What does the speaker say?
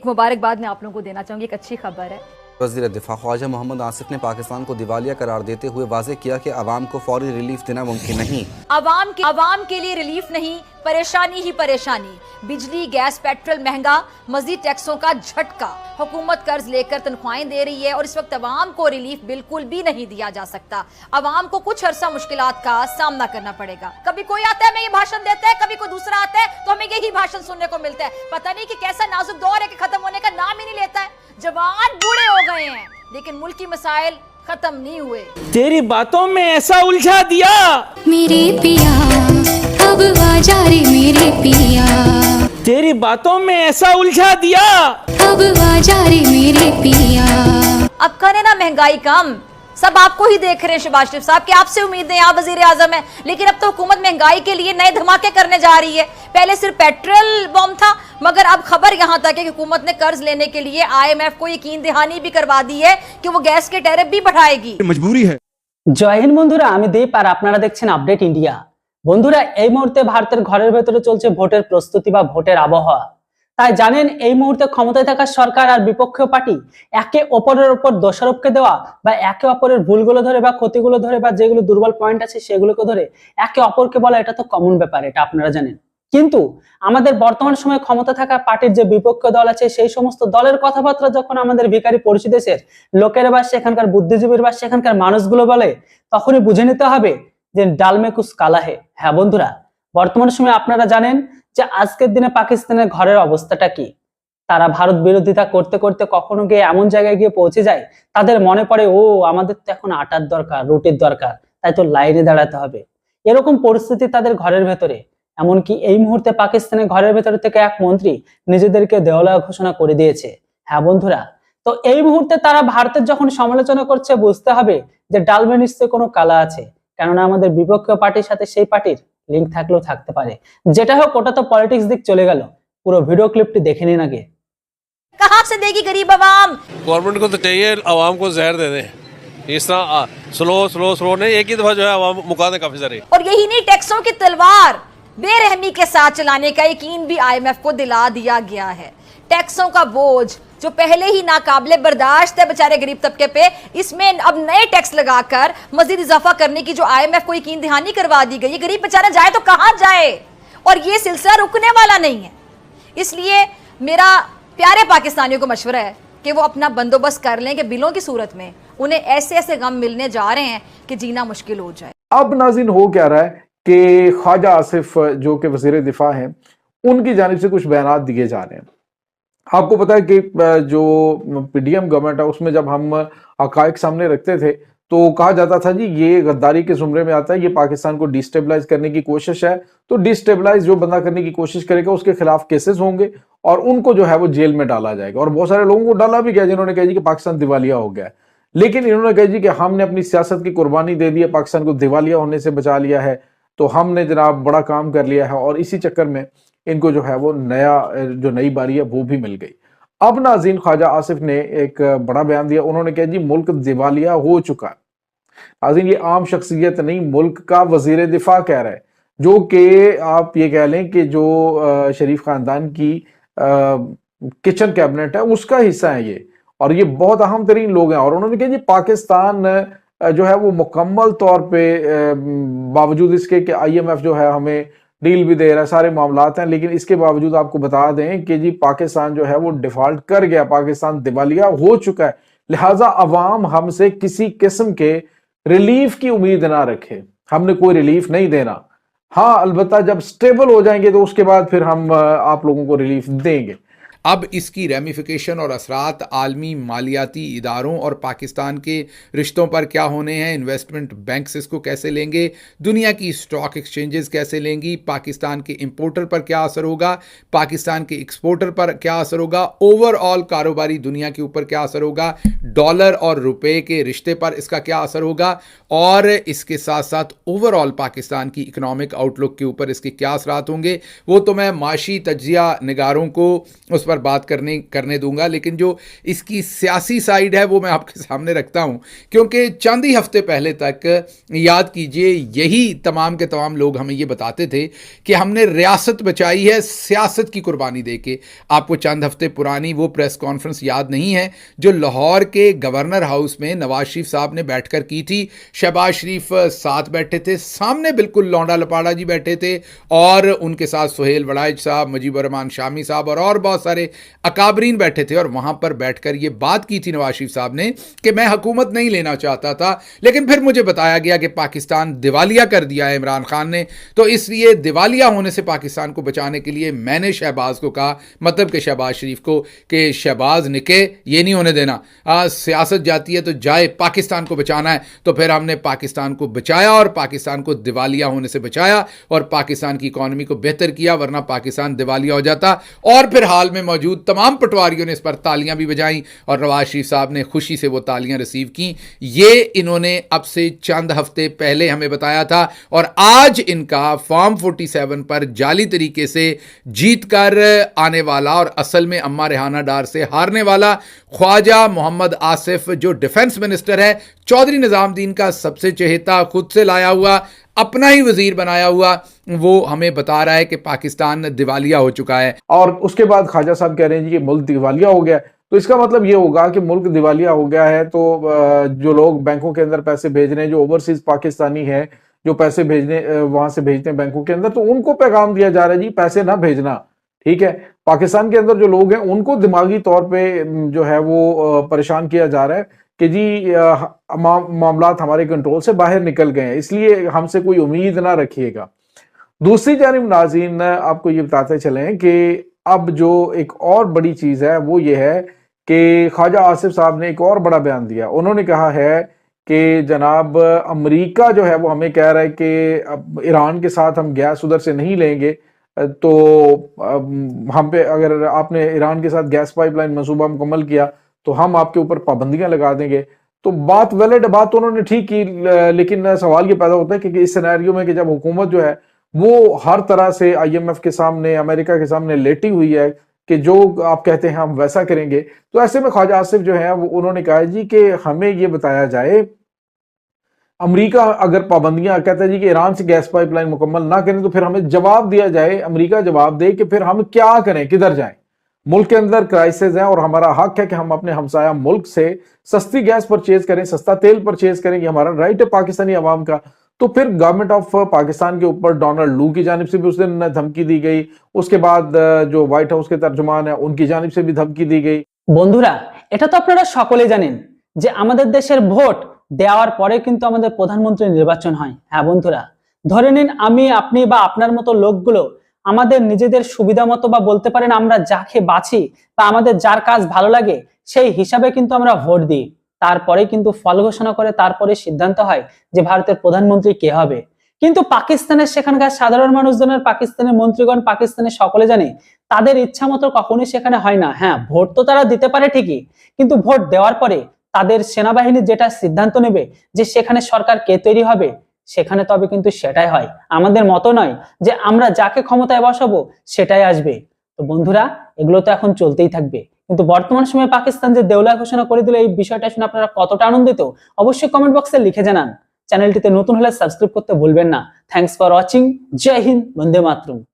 एक मुबारकबाद मैं आप लोगों को देना चाहूँगी, एक अच्छी खबर है। वज़ीर दिफा ख्वाजा मोहम्मद आसिफ ने पाकिस्तान को दिवालिया करार देते हुए वाज़ेह किया कि अवाम को फौरी रिलीफ देना मुमकिन नहीं। अवाम के लिए रिलीफ नहीं, परेशानी ही परेशानी। बिजली, गैस, पेट्रोल महंगा, मजीद टैक्सों का झटका। हुकूमत कर्ज लेकर तनख्वाहें दे रही है और इस वक्त अवाम को रिलीफ बिल्कुल भी नहीं दिया जा सकता। अवाम को कुछ अरसा मुश्किलात का सामना करना पड़ेगा। कभी कोई आता है, हमें ये भाषण देता है, कभी कोई दूसरा आता है तो हमें यही भाषण सुनने को मिलता है। पता नहीं कि कैसा नाजुक दौर है कि खत्म होने का नाम ही नहीं लेता है। जवान बूढ़े हो गए हैं लेकिन मुल्की मसाइल खत्म नहीं हुए। तेरी बातों में ऐसा उलझा दिया मेरे पिया, अब आजा रे मेरे पिया। तेरी बातों में ऐसा उलझा दिया, अब आजा रे मेरे पिया। अब करें ना महंगाई कम, सब आपको ही देख रहे हैं शहबाज शरीफ साहब कि आपसे उम्मीद है, आप वजीर आजम है, लेकिन अब तो हुकूमत महंगाई के लिए नए धमाके करने जा रही है। पहले सिर्फ पेट्रोल बम था, मगर अब खबर यहां तक है कि हुकूमत ने कर्ज लेने के लिए IMF को यकीन दहानी भी करवा दी है कि वो गैस के टैरिफ भी बढ़ाएगी। मजबूरी है। জয় হিন্দ বন্ধুরা, আমি দীপ আর আপনারা দেখছেন আপডেট ইন্ডিয়া। বন্ধুরা, এই মুহূর্তে ভারতের ঘরের ভেতরে চলছে ভোটের প্রস্তুতি বা ভোটের আবহাওয়া। তাই জানেন এই মুহূর্তে ক্ষমতায় থাকা সরকার আর বিপক্ষীয় পার্টি একে অপরের উপর দোষারোপকে দেওয়া বা একে অপরের ভুলগুলো ধরে বা ক্ষতিগুলো ধরে বা যেগুলো দুর্বল পয়েন্ট আছে সেগুলোকে ধরে একে অপরকে বলা, এটা তো কমন ব্যাপার, এটা আপনারা জানেন। কিন্তু আমাদের বর্তমান সময়ে ক্ষমতা থাকা পার্টির যে বিপক্ষ দল আছে সেই সমস্ত দলের কথাবার্তা যখন আমাদের ভিখারি পড়শি দেশের লোকের বা সেখানকার বুদ্ধিজীবীর বা সেখানকার মানুষগুলো বলে, তখনই বুঝে নিতে হবে যে ডালমে কুছ কালা হে। হ্যাঁ বন্ধুরা, বর্তমান সময়ে আপনারা জানেন যে আজকের দিনে পাকিস্তানের ঘরের অবস্থাটা কি। তারা ভারত বিরোধিতা করতে করতে কখনো গিয়ে এমন জায়গায় গিয়ে পৌঁছে যায় তাদের মনে পড়ে, ও আমাদের তো এখন আটার দরকার, রুটির দরকার, তাই তো লাইনে দাঁড়াতে হবে। এরকম পরিস্থিতি তাদের ঘরের ভেতরে। এমনকি এই মুহূর্তে পাকিস্তানের ঘরের ভেতর থেকে এক মন্ত্রী নিজেদেরকে দেওয়ালিয়া ঘোষণা করে দিয়েছে। হ্যাঁ বন্ধুরা, তো এই মুহূর্তে তারা ভারতের যখন সমালোচনা করছে বুঝতে হবে যে ডালমে নিশ্চয়ই কোনো কালা আছে, কেননা আমাদের বিপক্ষীয় পার্টির সাথে সেই পার্টির লিঙ্ক থাকলেও থাকতে পারে। যেটা হোক, ওটা তো পলিটিক্স দিক চলে গেল। পুরো ভিডিও ক্লিপটি দেখে নিন আগে। कहां से देगी गरीब अवाम? गवर्नमेंट को तो चाहिए आवाम को जहर दे दे, इस तरह स्लो स्लो स्लो नहीं, एक ही दफा जो है आवाम मुका दे काफी सारे। और यही नहीं, टैक्सों की तलवार बेरहमी के साथ चलाने का यकीन भी IMF को दिला दिया गया है। टैक्सों का बोझ जो पहले ही नाकाबिले बर्दाश्त है बेचारे गरीब तबके पे, इसमें अब नए टैक्स लगाकर मजीद इजाफा करने की जो IMF को यकीन दहानी करवा दी गई। गरीब बेचारा जाए तो कहां जाए, और ये सिलसिला रुकने वाला नहीं है। इसलिए मेरा प्यारे पाकिस्तानियों को मशवरा है कि वो अपना बंदोबस्त कर लें कि बिलों की सूरत में उन्हें ऐसे ऐसे गम मिलने जा रहे हैं कि जीना मुश्किल हो जाए। अब नाज़रीन हो क्या रहा है कि ख्वाजा आसिफ जो कि वज़ीर दिफा हैं, उनकी जानिब से कुछ बयानात दिए जा रहे हैं। आपको पता है कि जो PDM गवर्नमेंट है उसमें जब हम हक़ाइक़ सामने रखते थे तो कहा जाता था जी ये गद्दारी के जुमरे में आता है, ये पाकिस्तान को डिस्टेबलाइज करने की कोशिश है, तो डिस्टेबलाइज जो बंदा करने की कोशिश करेगा उसके खिलाफ केसेस होंगे और उनको जो है वो जेल में डाला जाएगा। और बहुत सारे लोगों को डाला भी गया जिन्होंने कहा जी कि पाकिस्तान दिवालिया हो गया है, लेकिन इन्होंने कहा जी कि हमने अपनी सियासत की कुर्बानी दे दी है, पाकिस्तान को दिवालिया होने से बचा लिया है, तो हमने जनाब बड़ा काम कर लिया है। और इसी चक्कर में इनको जो है वो नई बारी है वो भी मिल गई। अब नाज़रीन, ख्वाजा आसिफ ने एक बड़ा बयान दिया। उन्होंने कहा जी मुल्क दिवालिया हो चुका है। नाज़रीन, ये आम शख्सियत नहीं, मुल्क का वजीर दिफा कह रहा है, जो कि आप ये कह लें कि जो शरीफ खानदान की किचन कैबिनेट है उसका हिस्सा है ये, और ये बहुत अहम तरीन लोग हैं। और उन्होंने कहा जी पाकिस्तान जो है वो मुकम्मल तौर पे बावजूद इसके कि IMF जो है हमें डील भी दे रहा है, सारे मामलात हैं, लेकिन इसके बावजूद आपको बता दें कि जी पाकिस्तान जो है वो डिफॉल्ट कर गया, पाकिस्तान दिवालिया हो चुका है। लिहाजा अवाम हमसे किसी किस्म के रिलीफ की उम्मीद ना रखे, हमने कोई रिलीफ नहीं देना। हाँ, अलबत्ता जब स्टेबल हो जाएंगे तो उसके बाद फिर हम आप लोगों को रिलीफ देंगे। अब इसकी रेमिफिकेशन और असरात आलमी मालियाती इदारों और पाकिस्तान के रिश्तों पर क्या होने हैं, इन्वेस्टमेंट बैंक्स इसको कैसे लेंगे, दुनिया की स्टॉक एक्सचेंजेस कैसे लेंगी, पाकिस्तान के इंपोर्टर पर क्या असर होगा, पाकिस्तान के एक्सपोर्टर पर क्या असर होगा, ओवरऑल कारोबारी दुनिया के ऊपर क्या असर होगा, डॉलर और रुपए के रिश्ते पर इसका क्या असर होगा, और इसके साथ साथ ओवरऑल पाकिस्तान की इकोनॉमिक आउटलुक के ऊपर इसके क्या असरात होंगे, वो तो मैं माशी तजिया निगारों को उस पर पर बात करने दूंगा, लेकिन जो इसकी सियासी साइड है वो मैं आपके सामने रखता हूं, क्योंकि चंद ही हफ्ते पहले तक याद कीजिए यही तमाम के तमाम लोग हमें ये बताते थे कि हमने रियासत बचाई है सियासत की कुर्बानी देके। आपको चंद हफ्ते पुरानी वो प्रेस कॉन्फ्रेंस याद नहीं है जो लाहौर के गवर्नर हाउस में नवाज शरीफ साहब ने बैठकर की थी। शहबाज शरीफ साथ बैठे थे, सामने बिल्कुल लौंडा लपाड़ा जी बैठे थे और उनके साथ सुहेल वड़ाइच साहब, मुजीबुर रहमान शामी साहब और बहुत सारे अकाबरीन बैठे थे। और वहां पर बैठकर ये बात की थी नवाज शरीफ साहब ने कि मैं हुकूमत नहीं लेना चाहता था, लेकिन फिर मुझे बताया गया कि पाकिस्तान दिवालिया कर दिया है इमरान खान ने, तो इसलिए दिवालिया होने से पाकिस्तान को बचाने के लिए मैंने शहबाज को कहा, मतलब कि शहबाज शरीफ को, कि शहबाज निके ये नहीं होने देना, सियासत जाती है तो जाए, पाकिस्तान को बचाना है। तो फिर हमने पाकिस्तान को बचाया और पाकिस्तान को दिवालिया होने से बचाया और पाकिस्तान की इकॉनमी को बेहतर किया, वरना पाकिस्तान दिवालिया हो जाता। और फिर हाल में मौजूद तमाम पटवारियों ने इस पर तालियां भी बजाई और नवाज शरीफ साहब ने खुशी से वो तालियां रिसीव की। ये इन्होंने अब से चंद हफ्ते पहले हमें बताया था और आज इनका फॉर्म 47 पर जाली तरीके से जीत कर आने वाला और असल में अम्मा रेहाना डार से हारने वाला ख्वाजा मोहम्मद आसिफ, जो डिफेंस मिनिस्टर है, चौधरी निजामुद्दीन का सबसे चहेता, खुद से लाया हुआ, अपना ही वजीर बनाया हुआ, वो हमें बता रहा है कि पाकिस्तान दिवालिया हो चुका है। और उसके बाद ख्वाजा साहब कह रहे हैं जी कि मुल्क दिवालिया हो गया। तो इसका मतलब ये होगा कि मुल्क दिवालिया हो गया है तो जो लोग बैंकों के अंदर पैसे भेज रहे हैं, जो ओवरसीज पाकिस्तानी है जो पैसे भेजने वहां से भेजते हैं बैंकों के अंदर, तो उनको पैगाम दिया जा रहा है जी पैसे ना भेजना, ठीक है। पाकिस्तान के अंदर जो लोग हैं उनको दिमागी तौर पे जो है वो परेशान किया जा रहा है कि जी मामलात हमारे कंट्रोल से बाहर निकल गए हैं, इसलिए हमसे कोई उम्मीद ना रखिएगा। दूसरी जानिब नाज़रीन आपको ये बताते चलें कि अब जो एक और बड़ी चीज है वो ये है कि ख्वाजा आसिफ साहब ने एक और बड़ा बयान दिया। उन्होंने कहा है कि जनाब अमेरिका जो है वो हमें कह रहा है कि ईरान के साथ हम गैस उधर से नहीं लेंगे, तो हम पे अगर आपने ईरान के साथ गैस पाइपलाइन मंसूबा मुकम्मल किया तो हम आपके ऊपर पाबंदियां लगा देंगे। तो बात वैलिड बात तो उन्होंने ठीक की, लेकिन सवाल ये पैदा होता है कि इस सिनेरियो में कि जब हुकूमत जो है वो हर तरह से IMF के सामने, अमेरिका के सामने लेटी हुई है कि जो आप कहते हैं हम वैसा करेंगे, तो ऐसे में ख्वाजा आसिफ जो है वो उन्होंने कहा जी कि हमें ये बताया जाए, अमेरिका अगर पाबंदियां कहता है जी कि ईरान से गैस पाइपलाइन मुकम्मल ना करें तो फिर हमें जवाब दिया जाए, अमेरिका जवाब दे कि फिर हम क्या करें, किधर जाएं। मुल्क के अंदर क्राइसिस है और हमारा हक है कि हम अपने हमसाया मुल्क से सस्ती गैस परचेज करें, सस्ता तेल परचेज करें, ये हमारा राइट है पाकिस्तानी अवाम का। तो फिर गवर्नमेंट ऑफ पाकिस्तान के ऊपर डोनाल्ड लू की जानिब से भी उस दिन धमकी दी गई, उसके बाद जो व्हाइट हाउस के तर्जुमान है उनकी जानिब से भी धमकी दी गई। বন্ধুরা, এটা তো আপনারা সকলে জানেন যে আমাদের দেশের ভোট দেওয়ার পরে কিন্তু আমাদের প্রধানমন্ত্রী নির্বাচন হয়। হ্যাঁ বন্ধুরা, ধরে নিন আমি, আপনি বা আপনার মতো লোকগুলো আমাদের নিজেদের সুবিধা মতো বা বলতে পারেন আমরা যাকে বাছি বা আমাদের যার কাজ ভালো লাগে সেই হিসাবে কিন্তু আমরা ভোট দিই। তারপরে কিন্তু ফল ঘোষণা করে তারপরে সিদ্ধান্ত হয় যে ভারতের প্রধানমন্ত্রী কে হবে। কিন্তু পাকিস্তানের সেখানকার সাধারণ মানুষজনের, পাকিস্তানের মন্ত্রীগণ, পাকিস্তানের সকলে জানে তাদের ইচ্ছা মতো কখনোই সেখানে হয় না। হ্যাঁ, ভোট তো তারা দিতে পারে ঠিকই, কিন্তু ভোট দেওয়ার পরে তাদের সেনাবাহিনী যেটা সিদ্ধান্ত নেবে যে সেখানে সরকার কে তৈরি হবে, সেখানে তবে কিন্তু সেটাই হয়। আমাদের মতো নয় যে আমরা যাকে ক্ষমতায় বসাবো সেটাই আসবে। তো বন্ধুরা, এগুলো তো এখন চলতেই থাকবে, কিন্তু বর্তমান সময়ে পাকিস্তান যে দেউলিয়া ঘোষণা করে দিল, এই বিষয়টা শুনে আপনারা কতটা আনন্দিত অবশ্যই কমেন্ট বক্সে লিখে জানান। চ্যানেলটিতে নতুন হলে সাবস্ক্রাইব করতে ভুলবেন না। Thanks for watching. জয় হিন্দ, বন্দে মাতরম।